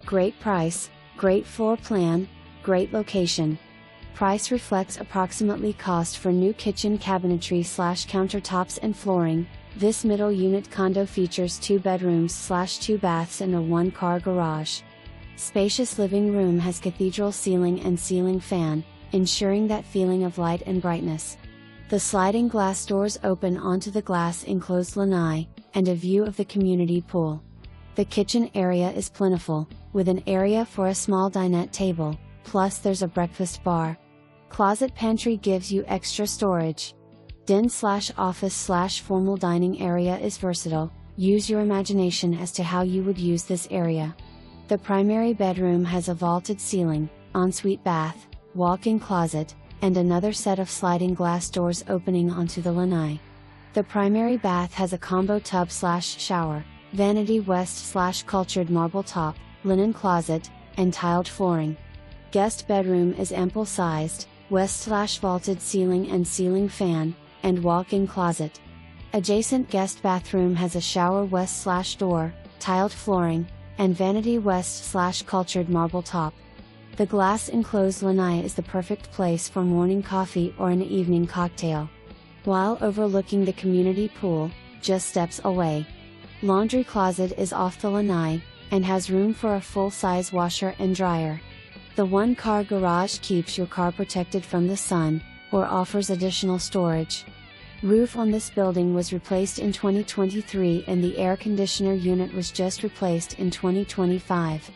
Great price, great floor plan, great location. Price reflects approximately cost for new kitchen cabinetry/countertops and flooring. This middle unit condo features 2 bedrooms/2 baths and a 1-car garage. Spacious living room has cathedral ceiling and ceiling fan, ensuring that feeling of light and brightness. The sliding glass doors open onto the glass enclosed lanai, and a view of the community pool. The kitchen area is plentiful, with an area for a small dinette table, plus there's a breakfast bar. Closet pantry gives you extra storage. Den/office/formal dining area is versatile, use your imagination as to how you would use this area. The primary bedroom has a vaulted ceiling, ensuite bath, walk-in closet, and another set of sliding glass doors opening onto the lanai. The primary bath has a combo tub/shower, vanity west/cultured marble top, linen closet, and tiled flooring. Guest bedroom is ample sized, west/vaulted ceiling and ceiling fan, and walk-in closet. Adjacent guest bathroom has a shower west/door, tiled flooring, and vanity west/cultured marble top. The glass enclosed lanai is the perfect place for morning coffee or an evening cocktail. While overlooking the community pool, just steps away. Laundry closet is off the lanai, and has room for a full-size washer and dryer. The 1-car garage keeps your car protected from the sun, or offers additional storage. Roof on this building was replaced in 2023 and the air conditioner unit was just replaced in 2025.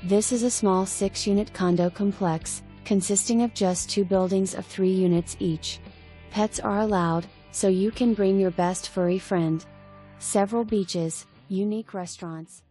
This is a small 6-unit condo complex, consisting of just 2 buildings of 3 units each. Pets are allowed, so you can bring your best furry friend. Several beaches, unique restaurants,